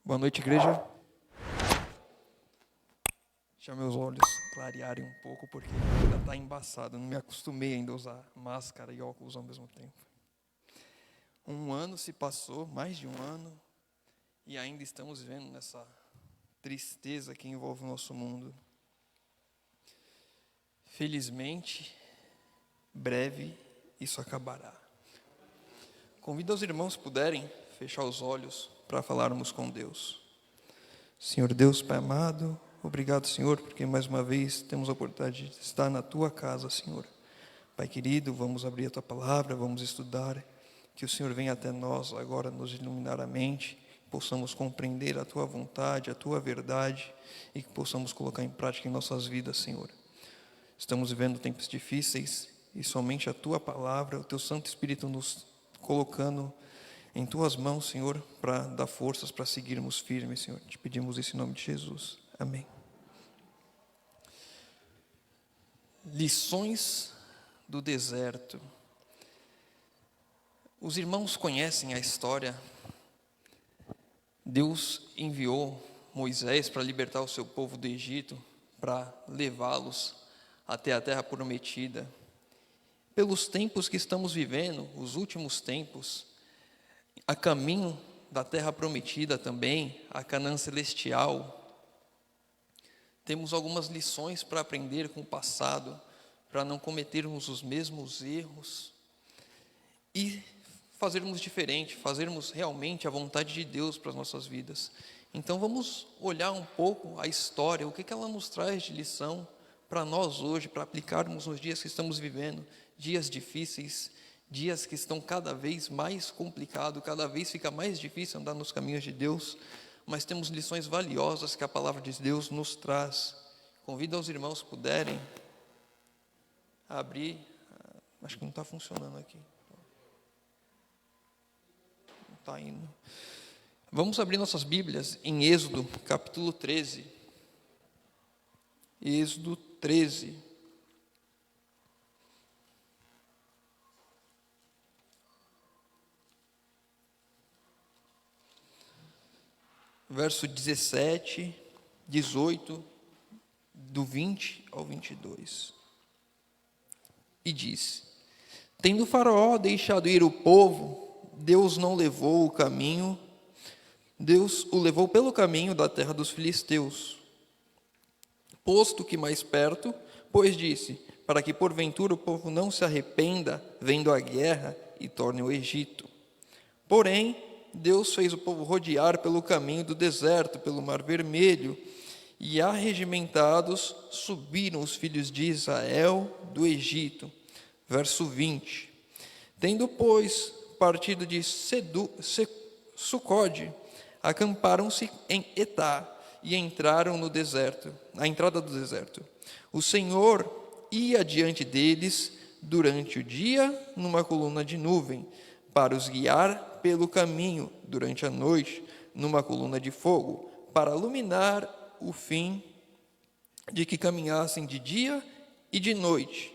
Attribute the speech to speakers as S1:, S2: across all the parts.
S1: Boa noite, igreja. Deixa meus olhos clarearem um pouco, porque ainda está embaçado. Eu não me acostumei ainda a usar máscara e óculos ao mesmo tempo. Um ano se passou, mais de um ano, e ainda estamos vivendo nessa tristeza que envolve o nosso mundo. Felizmente, breve isso acabará. Convido os irmãos, se puderem, fechar os olhos para falarmos com Deus. Senhor Deus, Pai amado, obrigado, Senhor, porque mais uma vez temos a oportunidade de estar na Tua casa, Senhor. Pai querido, vamos abrir a Tua palavra, vamos estudar, que o Senhor venha até nós agora nos iluminar a mente, possamos compreender a Tua vontade, a Tua verdade, e que possamos colocar em prática em nossas vidas, Senhor. Estamos vivendo tempos difíceis, e somente a Tua palavra, o Teu Santo Espírito nos colocando em Tuas mãos, Senhor, para dar forças para seguirmos firmes, Senhor. Te pedimos isso em nome de Jesus. Amém. Lições do deserto. Os irmãos conhecem a história. Deus enviou Moisés para libertar o seu povo do Egito, para levá-los até a terra prometida. Pelos tempos que estamos vivendo, os últimos tempos, a caminho da terra prometida também, a Canaã celestial, temos algumas lições para aprender com o passado, para não cometermos os mesmos erros e fazermos diferente, fazermos realmente a vontade de Deus para as nossas vidas. Então vamos olhar um pouco a história, o que ela nos traz de lição para nós hoje, para aplicarmos nos dias que estamos vivendo, dias difíceis, dias que estão cada vez mais complicados, cada vez fica mais difícil andar nos caminhos de Deus, mas temos lições valiosas que a palavra de Deus nos traz. Convido os irmãos, se puderem, a abrir. Acho que não está funcionando aqui. Não está indo. Vamos abrir nossas Bíblias em Êxodo, capítulo 13. Êxodo 13. Verso 17, 18, do 20 ao 22. E diz: Tendo Faraó deixado ir o povo, Deus não levou o caminho, Deus o levou pelo caminho da terra dos filisteus, posto que mais perto, pois disse, para que porventura o povo não se arrependa, vendo a guerra, e torne o Egito. Porém, Deus fez o povo rodear pelo caminho do deserto, pelo Mar Vermelho, e arregimentados subiram os filhos de Israel do Egito. Verso 20. Tendo, pois, partido de Sucode, acamparam-se em Etá e entraram no deserto, à entrada do deserto. O Senhor ia diante deles durante o dia numa coluna de nuvem, para os guiar pelo caminho durante a noite, numa coluna de fogo, para iluminar o fim de que caminhassem de dia e de noite.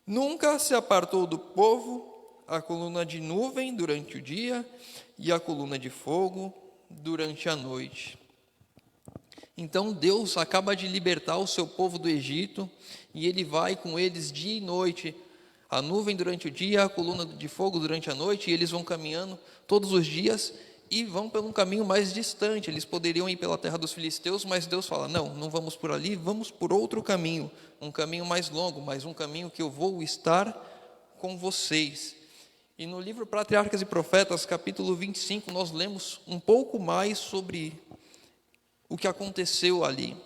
S1: Nunca se apartou do povo a coluna de nuvem durante o dia e a coluna de fogo durante a noite. Então Deus acaba de libertar o seu povo do Egito e Ele vai com eles dia e noite, a nuvem durante o dia, a coluna de fogo durante a noite, e eles vão caminhando todos os dias e vão por um caminho mais distante. Eles poderiam ir pela terra dos filisteus, mas Deus fala, não vamos por ali, vamos por outro caminho, um caminho mais longo, mas um caminho que eu vou estar com vocês. E no livro Patriarcas e Profetas, capítulo 25, nós lemos um pouco mais sobre o que aconteceu ali.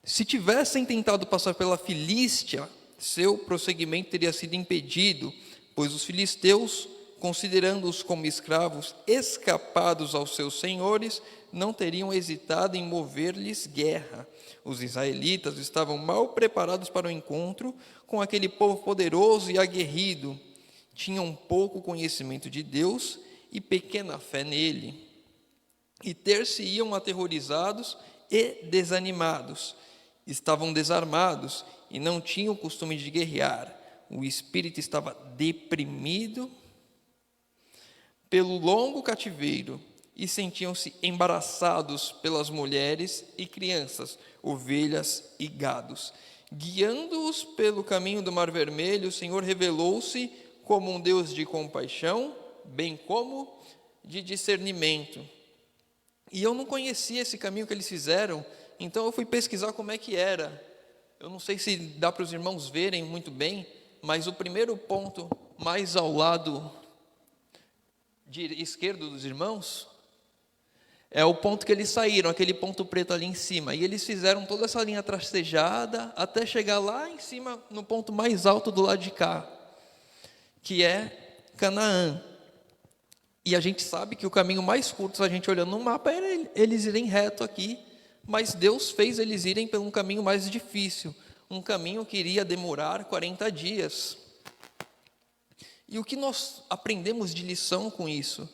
S1: Se tivessem tentado passar pela Filístia, seu prosseguimento teria sido impedido, pois os filisteus, considerando-os como escravos escapados aos seus senhores, não teriam hesitado em mover-lhes guerra. Os israelitas estavam mal preparados para o encontro com aquele povo poderoso e aguerrido. Tinham pouco conhecimento de Deus e pequena fé nele. E ter-se-iam aterrorizados e desanimados. Estavam desarmados e não tinham o costume de guerrear. O espírito estava deprimido pelo longo cativeiro e sentiam-se embaraçados pelas mulheres e crianças, ovelhas e gados. Guiando-os pelo caminho do Mar Vermelho, o Senhor revelou-se como um Deus de compaixão, bem como de discernimento. E eu não conhecia esse caminho que eles fizeram, então eu fui pesquisar como é que era. Eu não sei se dá para os irmãos verem muito bem, mas o primeiro ponto, mais ao lado esquerdo dos irmãos, é o ponto que eles saíram, aquele ponto preto ali em cima. E eles fizeram toda essa linha tracejada até chegar lá em cima, no ponto mais alto do lado de cá, que é Canaã. E a gente sabe que o caminho mais curto, se a gente olhando no mapa, era eles irem reto aqui, mas Deus fez eles irem por um caminho mais difícil, um caminho que iria demorar 40 dias. E o que nós aprendemos de lição com isso?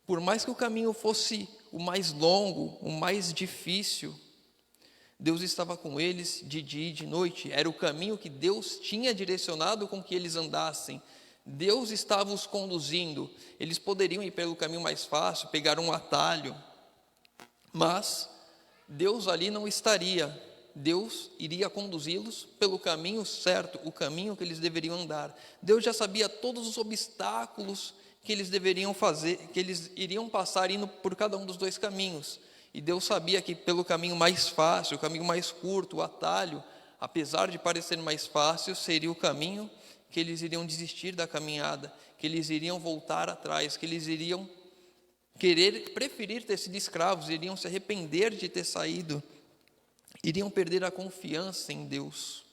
S1: Por mais que o caminho fosse o mais longo, o mais difícil, Deus estava com eles de dia e de noite. Era o caminho que Deus tinha direcionado com que eles andassem. Deus estava os conduzindo. Eles poderiam ir pelo caminho mais fácil, pegar um atalho, mas Deus ali não estaria. Deus iria conduzi-los pelo caminho certo, o caminho que eles deveriam andar. Deus já sabia todos os obstáculos que eles deveriam fazer, que eles iriam passar indo por cada um dos dois caminhos. E Deus sabia que pelo caminho mais fácil, o caminho mais curto, o atalho, apesar de parecer mais fácil, seria o caminho que eles iriam desistir da caminhada, que eles iriam voltar atrás, que eles iriam preferir ter sido escravos, iriam se arrepender de ter saído, iriam perder a confiança em Deus.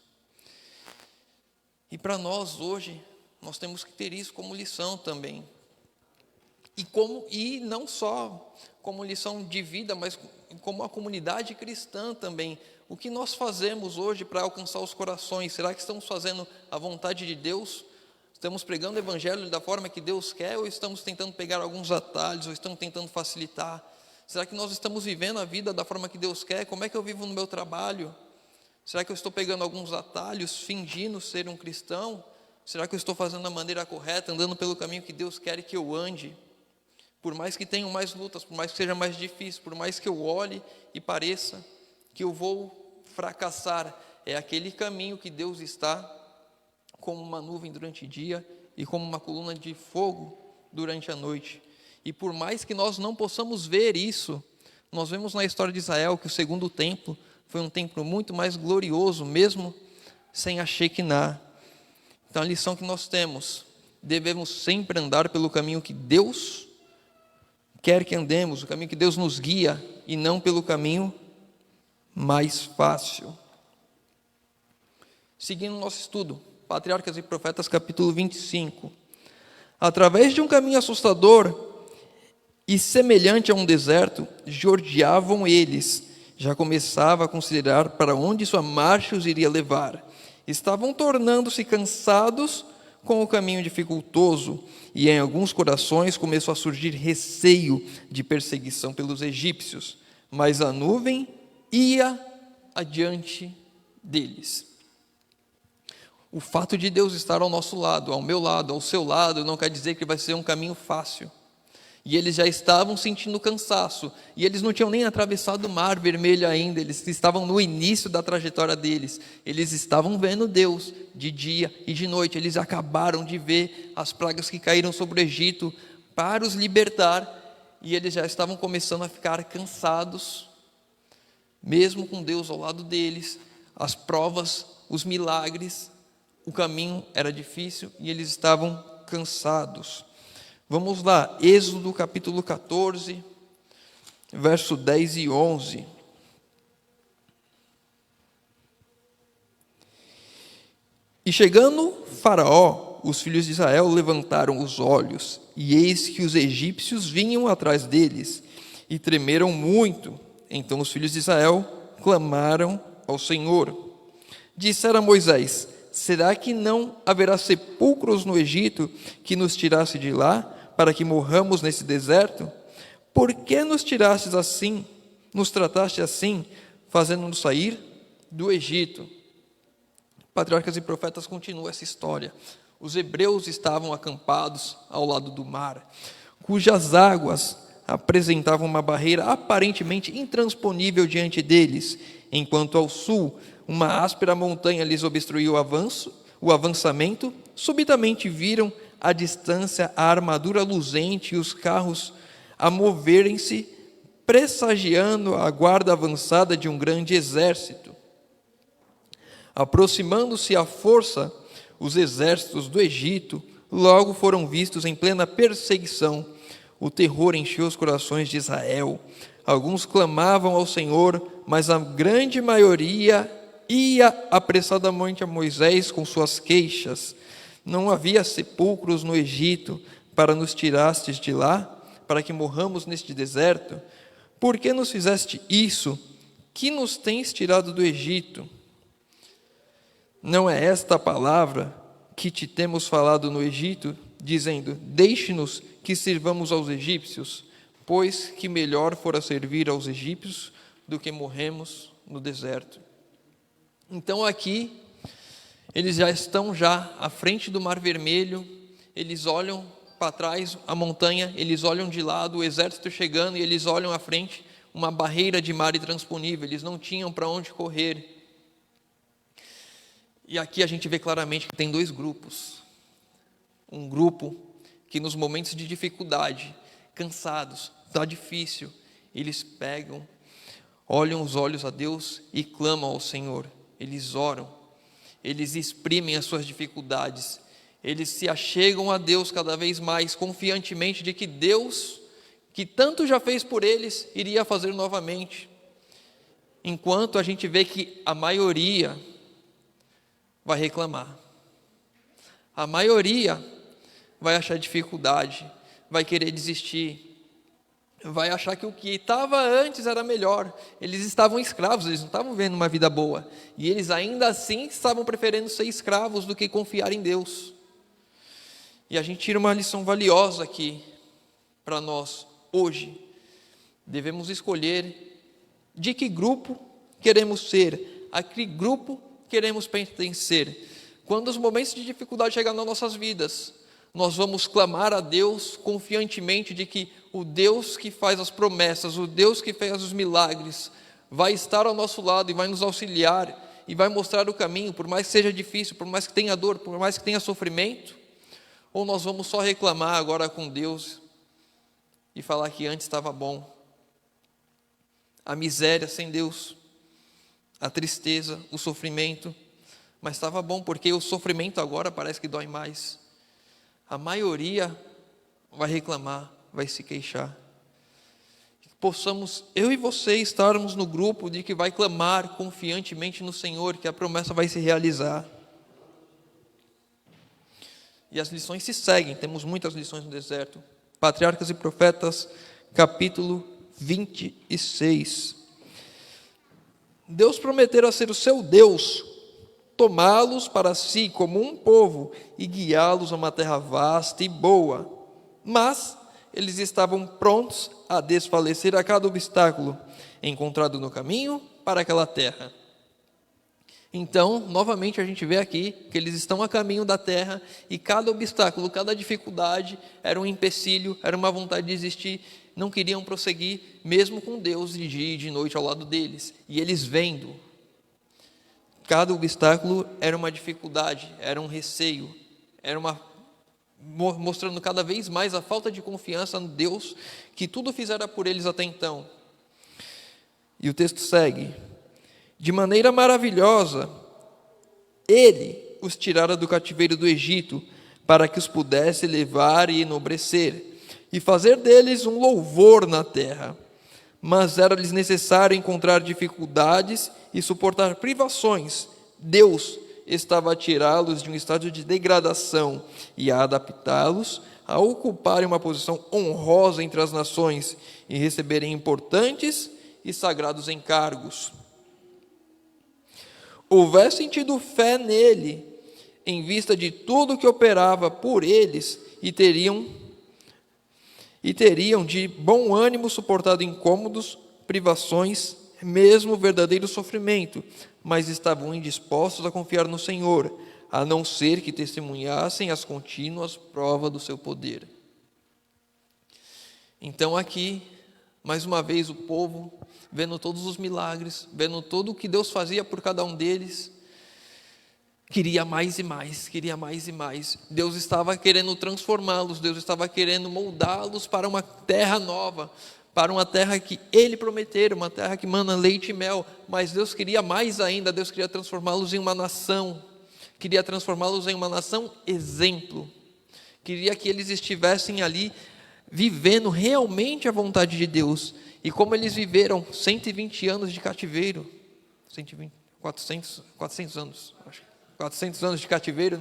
S1: E para nós hoje, nós temos que ter isso como lição também. E não só como lição de vida, mas como a comunidade cristã também. O que nós fazemos hoje para alcançar os corações? Será que estamos fazendo a vontade de Deus? Estamos pregando o evangelho da forma que Deus quer? Ou estamos tentando pegar alguns atalhos? Ou estamos tentando facilitar? Será que nós estamos vivendo a vida da forma que Deus quer? Como é que eu vivo no meu trabalho? Será que eu estou pegando alguns atalhos, fingindo ser um cristão? Será que eu estou fazendo da maneira correta, andando pelo caminho que Deus quer que eu ande? Por mais que tenham mais lutas, por mais que seja mais difícil, por mais que eu olhe e pareça que eu vou fracassar, é aquele caminho que Deus está como uma nuvem durante o dia e como uma coluna de fogo durante a noite. E por mais que nós não possamos ver isso, nós vemos na história de Israel que o segundo templo foi um templo muito mais glorioso, mesmo sem a Shekinah. Então a lição que nós temos, devemos sempre andar pelo caminho que Deus quer que andemos, o caminho que Deus nos guia, e não pelo caminho mais fácil. Seguindo o nosso estudo, Patriarcas e Profetas, capítulo 25. Através de um caminho assustador e semelhante a um deserto, jordeavam eles. Já começava a considerar para onde sua marcha os iria levar. Estavam tornando-se cansados com o caminho dificultoso, e em alguns corações começou a surgir receio de perseguição pelos egípcios, mas a nuvem ia adiante deles. O fato de Deus estar ao nosso lado, ao meu lado, ao seu lado, não quer dizer que vai ser um caminho fácil. E eles já estavam sentindo cansaço, e eles não tinham nem atravessado o Mar Vermelho ainda, eles estavam no início da trajetória deles, eles estavam vendo Deus de dia e de noite, eles acabaram de ver as pragas que caíram sobre o Egito para os libertar, e eles já estavam começando a ficar cansados, mesmo com Deus ao lado deles, as provas, os milagres, o caminho era difícil e eles estavam cansados. Vamos lá, Êxodo capítulo 14, verso 10 e 11. E chegando Faraó, os filhos de Israel levantaram os olhos, e eis que os egípcios vinham atrás deles, e tremeram muito. Então os filhos de Israel clamaram ao Senhor. Disseram a Moisés: será que não haverá sepulcros no Egito que nos tirasse de lá, para que morramos nesse deserto? Por que nos tirastes assim, nos trataste assim, fazendo-nos sair do Egito? Patriarcas e Profetas continua essa história. Os hebreus estavam acampados ao lado do mar, cujas águas apresentavam uma barreira aparentemente intransponível diante deles, enquanto ao sul uma áspera montanha lhes obstruiu o avançamento. Subitamente viram à distância a armadura luzente e os carros a moverem-se, pressagiando a guarda avançada de um grande exército. Aproximando-se à força, os exércitos do Egito logo foram vistos em plena perseguição. O terror encheu os corações de Israel. Alguns clamavam ao Senhor, mas a grande maioria ia apressadamente a Moisés com suas queixas. Não havia sepulcros no Egito para nos tirastes de lá, para que morramos neste deserto? Por que nos fizeste isso? Que nos tens tirado do Egito? Não é esta a palavra que te temos falado no Egito, dizendo: deixe-nos que sirvamos aos egípcios, pois que melhor fora servir aos egípcios do que morremos no deserto. Então aqui, eles já estão à frente do Mar Vermelho, eles olham para trás a montanha, eles olham de lado, o exército chegando, e eles olham à frente, uma barreira de mar intransponível, eles não tinham para onde correr. E aqui a gente vê claramente que tem dois grupos. Um grupo que nos momentos de dificuldade, cansados, está difícil, eles pegam, olham os olhos a Deus e clamam ao Senhor. Eles oram, eles exprimem as suas dificuldades, eles se achegam a Deus cada vez mais, confiantemente de que Deus, que tanto já fez por eles, iria fazer novamente. Enquanto a gente vê que a maioria vai reclamar. A maioria vai achar dificuldade, vai querer desistir, vai achar que o que estava antes era melhor. Eles estavam escravos, eles não estavam vendo uma vida boa. E eles ainda assim estavam preferindo ser escravos do que confiar em Deus. E a gente tira uma lição valiosa aqui para nós hoje. Devemos escolher de que grupo queremos ser, a que grupo queremos pertencer. Quando os momentos de dificuldade chegarem nas nossas vidas, nós vamos clamar a Deus confiantemente de que o Deus que faz as promessas, o Deus que faz os milagres, vai estar ao nosso lado e vai nos auxiliar e vai mostrar o caminho, por mais que seja difícil, por mais que tenha dor, por mais que tenha sofrimento. Ou nós vamos só reclamar agora com Deus e falar que antes estava bom. A miséria sem Deus, a tristeza, o sofrimento, mas estava bom, porque o sofrimento agora parece que dói mais. A maioria vai reclamar, vai se queixar. Que possamos, eu e você, estarmos no grupo de que vai clamar confiantemente no Senhor, que a promessa vai se realizar. E as lições se seguem, temos muitas lições no deserto. Patriarcas e Profetas, capítulo 26. Deus prometera ser o seu Deus, tomá-los para si como um povo e guiá-los a uma terra vasta e boa. Mas eles estavam prontos a desfalecer a cada obstáculo encontrado no caminho para aquela terra. Então, novamente a gente vê aqui que eles estão a caminho da terra e cada obstáculo, cada dificuldade era um empecilho, era uma vontade de desistir. Não queriam prosseguir, mesmo com Deus de dia e de noite ao lado deles. E eles vendo, cada obstáculo era uma dificuldade, era um receio, mostrando cada vez mais a falta de confiança no Deus que tudo fizera por eles até então. E o texto segue: de maneira maravilhosa, Ele os tirara do cativeiro do Egito, para que os pudesse levar e enobrecer, e fazer deles um louvor na terra. Mas era-lhes necessário encontrar dificuldades e suportar privações. Deus estava a tirá-los de um estado de degradação e a adaptá-los a ocuparem uma posição honrosa entre as nações e receberem importantes e sagrados encargos. Houvessem tido fé nele, em vista de tudo que operava por eles, e teriam de bom ânimo suportado incômodos, privações, mesmo verdadeiro sofrimento, mas estavam indispostos a confiar no Senhor, a não ser que testemunhassem as contínuas provas do seu poder. Então aqui, mais uma vez, o povo, vendo todos os milagres, vendo tudo o que Deus fazia por cada um deles, queria mais e mais, queria mais e mais. Deus estava querendo transformá-los, Deus estava querendo moldá-los para uma terra nova, para uma terra que Ele prometera, uma terra que mana leite e mel. Mas Deus queria mais ainda, Deus queria transformá-los em uma nação, queria transformá-los em uma nação exemplo, queria que eles estivessem ali vivendo realmente a vontade de Deus. E como eles viveram 120 anos de cativeiro, 400 anos, acho, 400 anos de cativeiro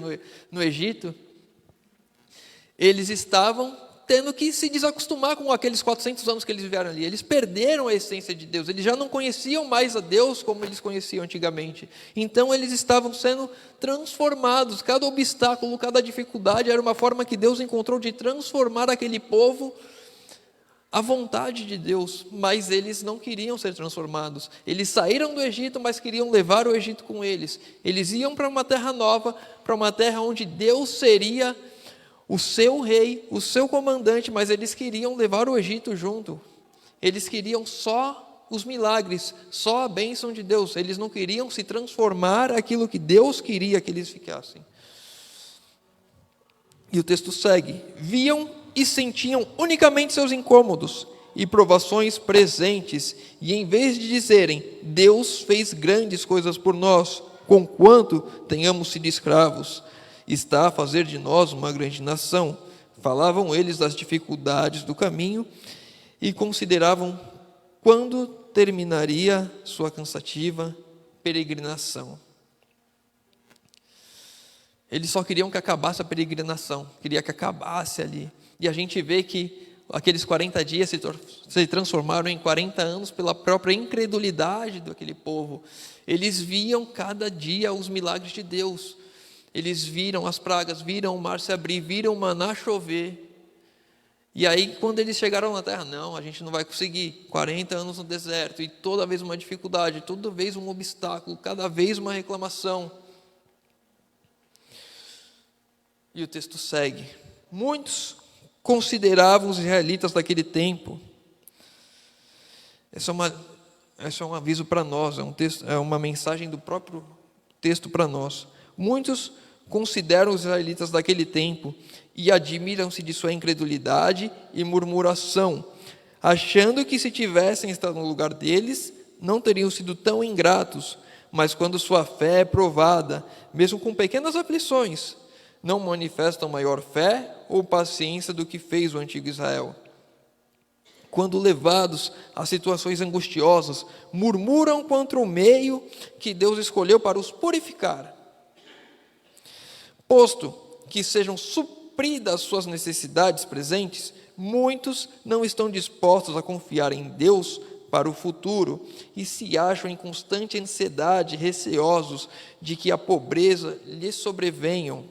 S1: no Egito, eles estavam tendo que se desacostumar com aqueles 400 anos que eles viveram ali. Eles perderam a essência de Deus, eles já não conheciam mais a Deus como eles conheciam antigamente. Então eles estavam sendo transformados, cada obstáculo, cada dificuldade era uma forma que Deus encontrou de transformar aquele povo à vontade de Deus, mas eles não queriam ser transformados. Eles saíram do Egito, mas queriam levar o Egito com eles. Eles iam para uma terra nova, para uma terra onde Deus seria o seu rei, o seu comandante, mas eles queriam levar o Egito junto. Eles queriam só os milagres, só a bênção de Deus. Eles não queriam se transformar aquilo que Deus queria que eles ficassem. E o texto segue: viam e sentiam unicamente seus incômodos e provações presentes, e em vez de dizerem, Deus fez grandes coisas por nós, conquanto tenhamos sido escravos, está a fazer de nós uma grande nação. Falavam eles das dificuldades do caminho e consideravam quando terminaria sua cansativa peregrinação. Eles só queriam que acabasse a peregrinação, queria que acabasse ali. E a gente vê que aqueles 40 dias se transformaram em 40 anos pela própria incredulidade daquele povo. Eles viam cada dia os milagres de Deus. Eles viram as pragas, viram o mar se abrir, viram o maná chover. E aí, quando eles chegaram na terra, não, a gente não vai conseguir. 40 anos no deserto, e toda vez uma dificuldade, toda vez um obstáculo, cada vez uma reclamação. E o texto segue. Muitos consideravam os israelitas daquele tempo. Esse é um aviso para nós, é uma mensagem do próprio texto para nós. Muitos consideram os israelitas daquele tempo e admiram-se de sua incredulidade e murmuração, achando que se tivessem estado no lugar deles, não teriam sido tão ingratos, mas quando sua fé é provada, mesmo com pequenas aflições, não manifestam maior fé ou paciência do que fez o antigo Israel. Quando levados a situações angustiosas, murmuram contra o meio que Deus escolheu para os purificar. Posto que sejam supridas suas necessidades presentes, muitos não estão dispostos a confiar em Deus para o futuro e se acham em constante ansiedade, receosos de que a pobreza lhes sobrevenham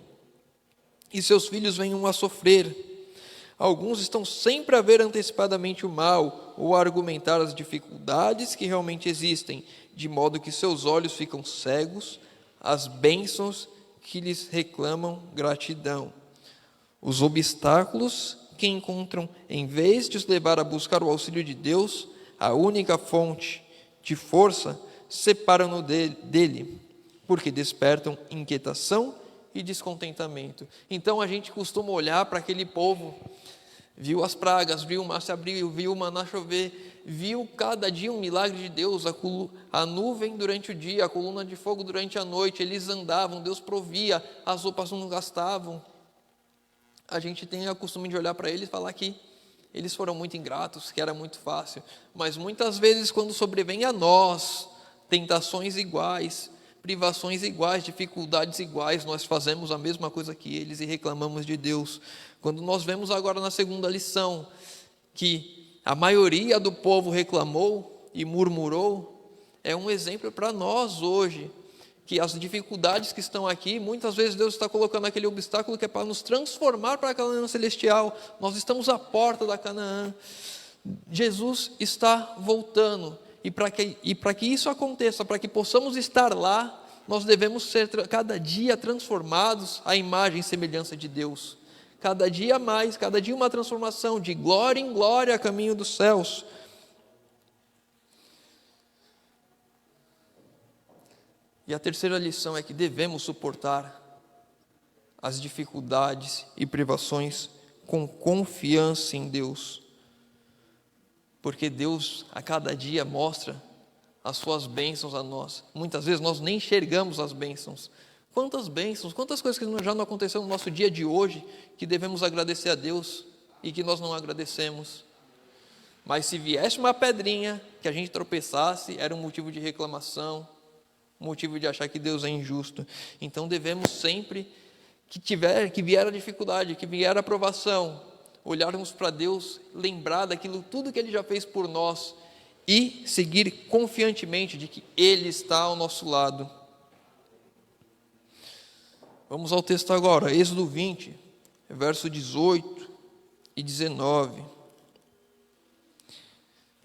S1: e seus filhos venham a sofrer. Alguns estão sempre a ver antecipadamente o mal ou a argumentar as dificuldades que realmente existem, de modo que seus olhos ficam cegos às bênçãos que lhes reclamam gratidão. Os obstáculos que encontram, em vez de os levar a buscar o auxílio de Deus, a única fonte de força, separam-no dele, porque despertam inquietação e descontentamento. Então a gente costuma olhar para aquele povo, viu as pragas, viu o mar se abrir, viu o maná chover, viu cada dia um milagre de Deus, a nuvem durante o dia, a coluna de fogo durante a noite, eles andavam, Deus provia, as roupas não gastavam. A gente tem o costume de olhar para eles e falar que eles foram muito ingratos, que era muito fácil, mas muitas vezes quando sobrevém a nós tentações iguais, privações iguais, dificuldades iguais, nós fazemos a mesma coisa que eles e reclamamos de Deus. Quando nós vemos agora na segunda lição que a maioria do povo reclamou e murmurou, é um exemplo para nós hoje, que as dificuldades que estão aqui, muitas vezes Deus está colocando aquele obstáculo que é para nos transformar para a Canaã celestial. Nós estamos à porta da Canaã. Jesus está voltando. E para que isso aconteça, para que possamos estar lá, nós devemos ser cada dia transformados à imagem e semelhança de Deus. cada dia mais, cada dia uma transformação, de glória em glória a caminho dos céus. E a terceira lição é que devemos suportar as dificuldades e privações com confiança em Deus, porque Deus a cada dia mostra as suas bênçãos a nós. Muitas vezes nós nem enxergamos as bênçãos. Quantas bênçãos, quantas coisas que já não aconteceram no nosso dia de hoje, que devemos agradecer a Deus e que nós não agradecemos. Mas se viesse uma pedrinha que a gente tropeçasse, era um motivo de reclamação, motivo de achar que Deus é injusto. Então devemos sempre que vier a dificuldade, que vier a provação, olharmos para Deus, lembrar daquilo tudo que Ele já fez por nós e seguir confiantemente de que Ele está ao nosso lado. Vamos ao texto agora, Êxodo 20, verso 18 e 19.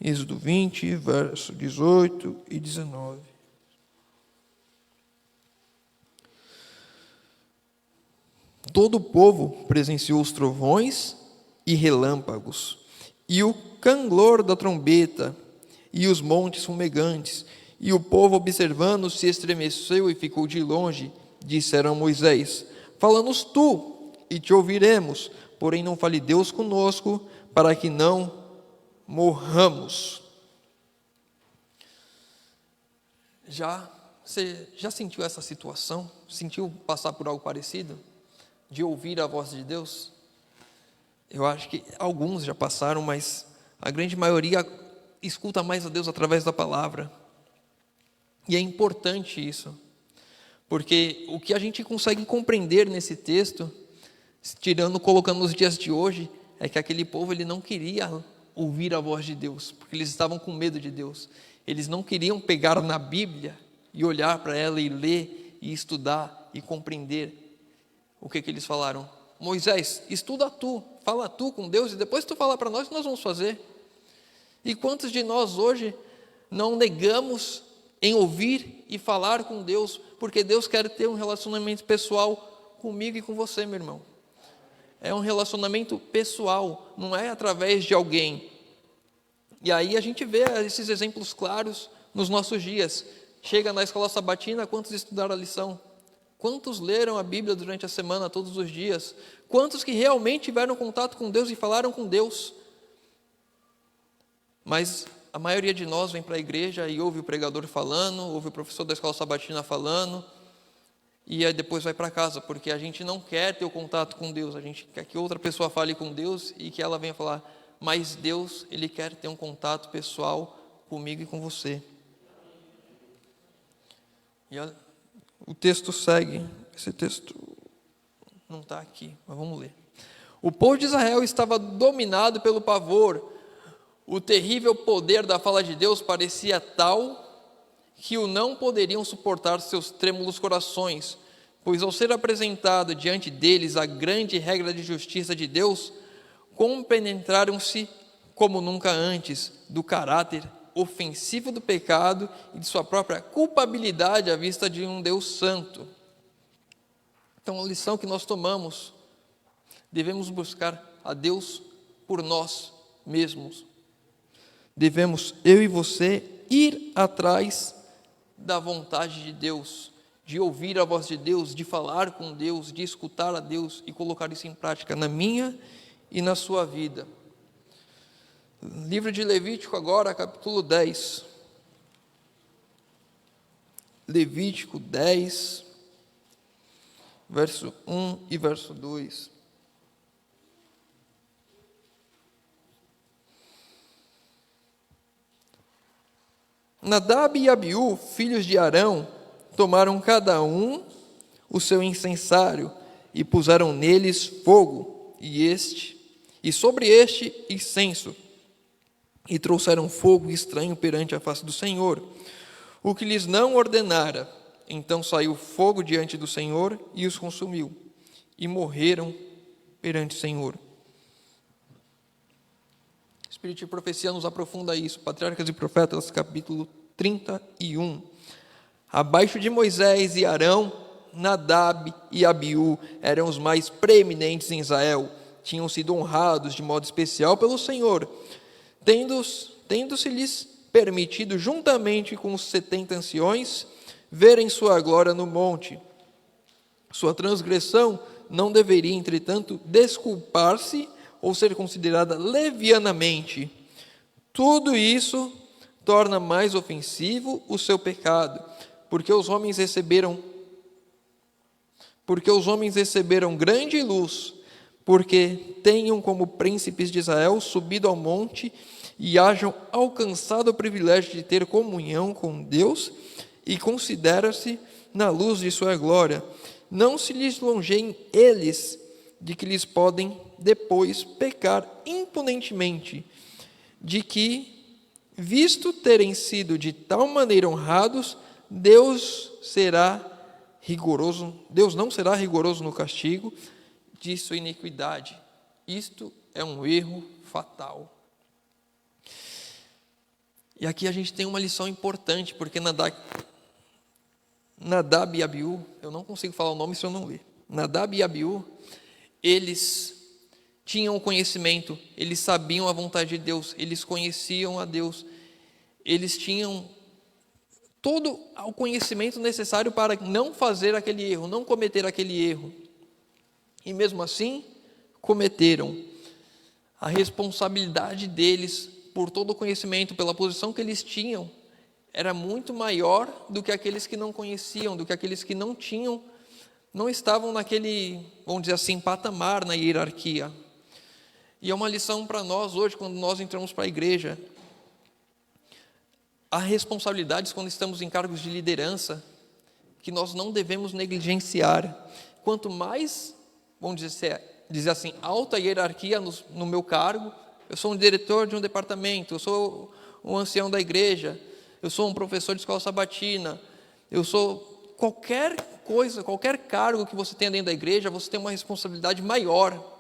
S1: Êxodo 20, verso 18 e 19. Todo o povo presenciou os trovões e relâmpagos, e o canglor da trombeta, e os montes fumegantes, e o povo, observando, se estremeceu e ficou de longe. Disseram a Moisés: fala-nos tu, e te ouviremos, porém não fale Deus conosco, para que não morramos. Você já sentiu essa situação? Sentiu passar por algo parecido? De ouvir a voz de Deus? Eu acho que alguns já passaram, mas a grande maioria escuta mais a Deus através da palavra. E é importante isso, porque o que a gente consegue compreender nesse texto, colocando nos dias de hoje, é que aquele povo ele não queria ouvir a voz de Deus, porque eles estavam com medo de Deus. Eles não queriam pegar na Bíblia e olhar para ela e ler e estudar e compreender. O que eles falaram? Moisés, estuda tu, fala tu com Deus e depois tu fala para nós o que nós vamos fazer. E quantos de nós hoje não negamos em ouvir e falar com Deus, porque Deus quer ter um relacionamento pessoal comigo e com você, meu irmão. É um relacionamento pessoal, não é através de alguém. E aí a gente vê esses exemplos claros nos nossos dias. Chega na escola sabatina, quantos estudaram a lição? Quantos leram a Bíblia durante a semana, todos os dias? Quantos que realmente tiveram contato com Deus e falaram com Deus? Mas a maioria de nós vem para a igreja e ouve o pregador falando, ouve o professor da escola sabatina falando, e aí depois vai para casa, porque a gente não quer ter o contato com Deus, a gente quer que outra pessoa fale com Deus e que ela venha falar, mas Deus, Ele quer ter um contato pessoal comigo e com você. E o texto segue, esse texto não está aqui, mas vamos ler. O povo de Israel estava dominado pelo pavor. O terrível poder da fala de Deus parecia tal que o não poderiam suportar seus trêmulos corações, pois ao ser apresentado diante deles a grande regra de justiça de Deus, compenetraram-se como nunca antes do caráter ofensivo do pecado e de sua própria culpabilidade à vista de um Deus santo. Então, a lição que nós tomamos, devemos buscar a Deus por nós mesmos. Devemos, eu e você, ir atrás da vontade de Deus, de ouvir a voz de Deus, de falar com Deus, de escutar a Deus e colocar isso em prática na minha e na sua vida. Livro de Levítico agora, capítulo 10. Levítico 10, verso 1 e verso 2. Nadab e Abiú, filhos de Arão, tomaram cada um o seu incensário e puseram neles fogo, e sobre este incenso, e trouxeram fogo estranho perante a face do Senhor, o que lhes não ordenara. Então saiu fogo diante do Senhor e os consumiu, e morreram perante o Senhor. O Espírito de Profecia nos aprofunda isso. Patriarcas e Profetas, capítulo 31. Abaixo de Moisés e Arão, Nadab e Abiú eram os mais preeminentes em Israel. Tinham sido honrados de modo especial pelo Senhor, tendo-se-lhes permitido, juntamente com os 70 anciões, verem sua glória no monte. Sua transgressão não deveria, entretanto, desculpar-se ou ser considerada levianamente. Tudo isso torna mais ofensivo o seu pecado, porque os homens receberam grande luz, porque tenham como príncipes de Israel subido ao monte e hajam alcançado o privilégio de ter comunhão com Deus e considera-se na luz de sua glória. Não se lisonjeiem eles de que lhes podem depois pecar impunemente, de que, visto terem sido de tal maneira honrados, Deus não será rigoroso no castigo de sua iniquidade. Isto é um erro fatal. E aqui a gente tem uma lição importante, porque Nadab e Abiú, eu não consigo falar o nome se eu não ler. Nadab e Abiú, eles tinham o conhecimento, eles sabiam a vontade de Deus, eles conheciam a Deus, eles tinham todo o conhecimento necessário para não fazer aquele erro, não cometer aquele erro. E mesmo assim, cometeram. A responsabilidade deles por todo o conhecimento, pela posição que eles tinham, era muito maior do que aqueles que não conheciam, do que aqueles que não estavam naquele, vamos dizer assim, patamar na hierarquia. E é uma lição para nós hoje, quando nós entramos para a igreja. Há responsabilidades quando estamos em cargos de liderança que nós não devemos negligenciar. Quanto mais, vamos dizer assim, alta a hierarquia no meu cargo, eu sou um diretor de um departamento, eu sou um ancião da igreja, eu sou um professor de escola sabatina, eu sou qualquer coisa, qualquer cargo que você tenha dentro da igreja, você tem uma responsabilidade maior.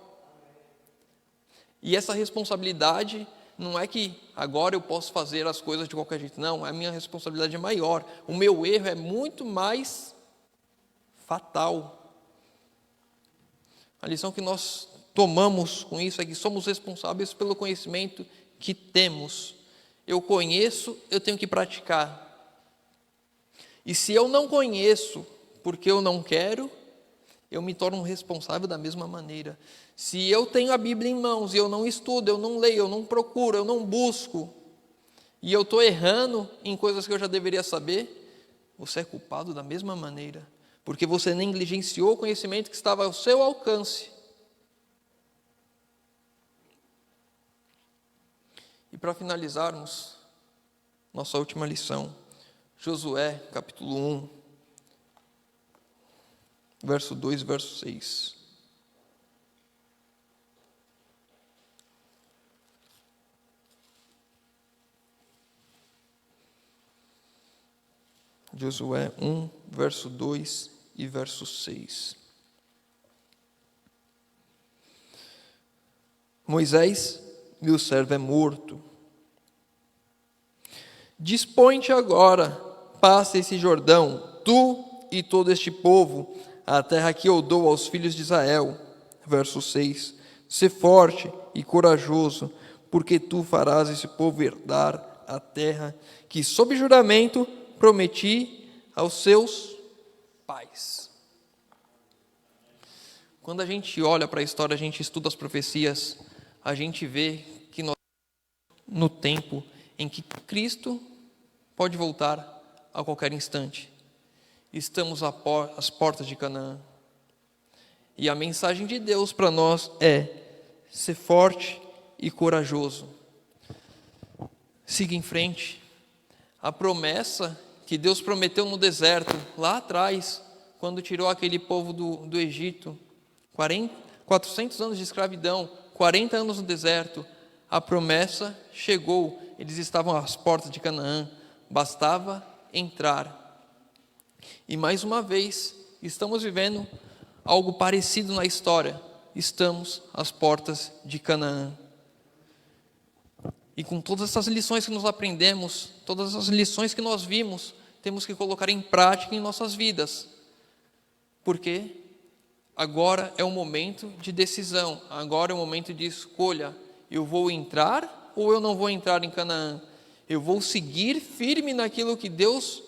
S1: E essa responsabilidade não é que agora eu posso fazer as coisas de qualquer jeito, não, a minha responsabilidade é maior, o meu erro é muito mais fatal. A lição que nós tomamos com isso é que somos responsáveis pelo conhecimento que temos. Eu conheço, eu tenho que praticar. E se eu não conheço porque eu não quero, eu me torno responsável da mesma maneira. Se eu tenho a Bíblia em mãos e eu não estudo, eu não leio, eu não procuro, eu não busco, e eu estou errando em coisas que eu já deveria saber, você é culpado da mesma maneira, porque você negligenciou o conhecimento que estava ao seu alcance. E para finalizarmos nossa última lição, Josué, capítulo 1, verso 2, verso 6. Josué 1, verso 2 e verso 6. Moisés, meu servo, é morto. Dispõe-te agora, passa esse Jordão, tu e todo este povo, a terra que eu dou aos filhos de Israel. Verso 6. Sê forte e corajoso, porque tu farás esse povo herdar a terra que, sob juramento, prometi aos seus pais. Quando a gente olha para a história, a gente estuda as profecias, a gente vê que nós, no tempo em que Cristo pode voltar a qualquer instante, estamos às portas de Canaã. E a mensagem de Deus para nós é: ser forte e corajoso. Siga em frente. A promessa que Deus prometeu no deserto, lá atrás, quando tirou aquele povo do Egito, 400 anos de escravidão, 40 anos no deserto, a promessa chegou, eles estavam às portas de Canaã, bastava entrar. E mais uma vez, estamos vivendo algo parecido na história, estamos às portas de Canaã. E com todas essas lições que nós aprendemos, todas as lições que nós vimos, temos que colocar em prática em nossas vidas. Porque agora é um momento de decisão, agora é um momento de escolha. Eu vou entrar ou eu não vou entrar em Canaã? Eu vou seguir firme naquilo que Deus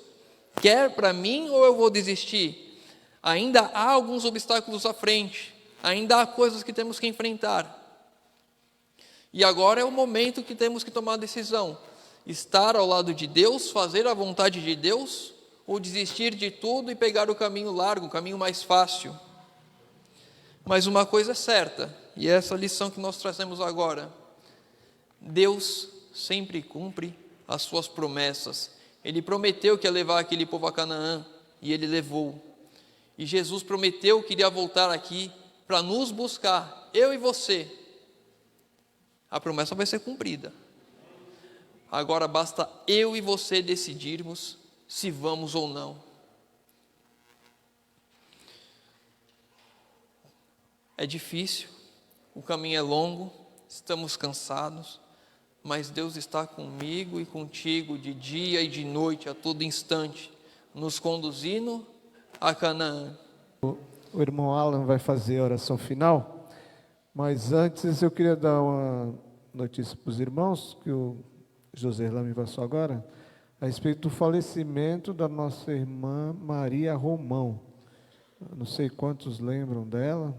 S1: quer para mim ou eu vou desistir? Ainda há alguns obstáculos à frente, ainda há coisas que temos que enfrentar. E agora é o momento que temos que tomar a decisão: estar ao lado de Deus, fazer a vontade de Deus, ou desistir de tudo e pegar o caminho largo, o caminho mais fácil. Mas uma coisa é certa, e é essa lição que nós trazemos agora: Deus sempre cumpre as suas promessas. Ele prometeu que ia levar aquele povo a Canaã, e ele levou. E Jesus prometeu que iria voltar aqui para nos buscar, eu e você. A promessa vai ser cumprida. Agora basta eu e você decidirmos se vamos ou não. É difícil, o caminho é longo, estamos cansados, mas Deus está comigo e contigo de dia e de noite, a todo instante, nos conduzindo a Canaã.
S2: O irmão Alan vai fazer a oração final, mas antes eu queria dar uma notícia para os irmãos, que o José Irlan me passou agora, a respeito do falecimento da nossa irmã Maria Romão. Não sei quantos lembram dela.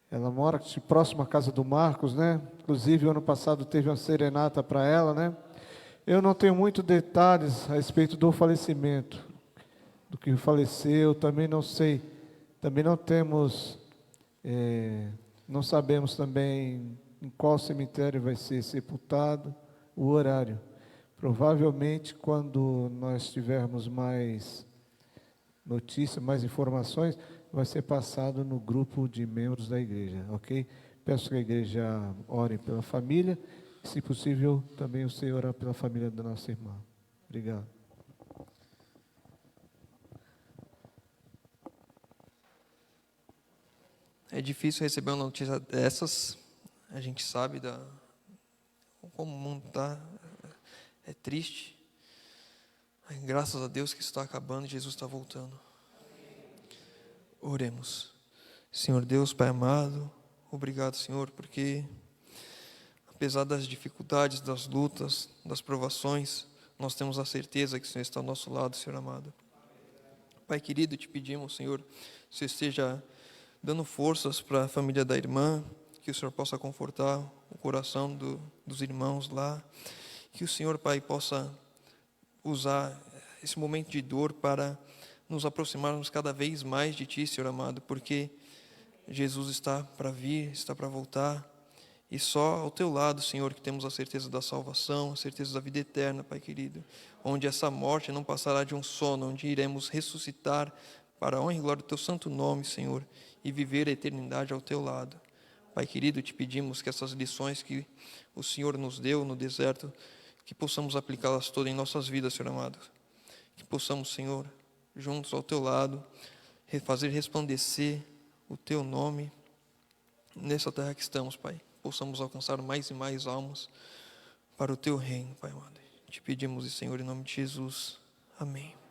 S2: Ela mora próximo à casa do Marcos, né? Inclusive, o ano passado teve uma serenata para ela, né? Eu não tenho muitos detalhes a respeito do falecimento, do que faleceu, também não sei. Também não temos, não sabemos também em qual cemitério vai ser sepultado, o horário. Provavelmente, quando nós tivermos mais notícias, mais informações, vai ser passado no grupo de membros da igreja, ok? Peço que a igreja ore pela família, e, se possível, também o Senhor orar pela família da nossa irmã. Obrigado.
S1: É difícil receber uma notícia dessas, a gente sabe como o mundo está, é triste. Graças a Deus que isso está acabando e Jesus está voltando. Oremos. Senhor Deus, Pai amado, obrigado, Senhor, porque apesar das dificuldades, das lutas, das provações, nós temos a certeza que o Senhor está ao nosso lado, Senhor amado. Pai querido, te pedimos, Senhor, que você esteja dando forças para a família da irmã, que o Senhor possa confortar o coração dos irmãos lá, que o Senhor, Pai, possa usar esse momento de dor para nos aproximarmos cada vez mais de Ti, Senhor amado, porque Jesus está para vir, está para voltar, e só ao Teu lado, Senhor, que temos a certeza da salvação, a certeza da vida eterna, Pai querido, onde essa morte não passará de um sono, onde iremos ressuscitar para a honra e glória do Teu santo nome, Senhor, e viver a eternidade ao Teu lado. Pai querido, te pedimos que essas lições que o Senhor nos deu no deserto, que possamos aplicá-las todas em nossas vidas, Senhor amado, que possamos, Senhor, juntos ao Teu lado, fazer resplandecer o Teu nome nessa terra que estamos, Pai. Possamos alcançar mais e mais almas para o Teu reino, Pai amado. Te pedimos, Senhor, em nome de Jesus. Amém.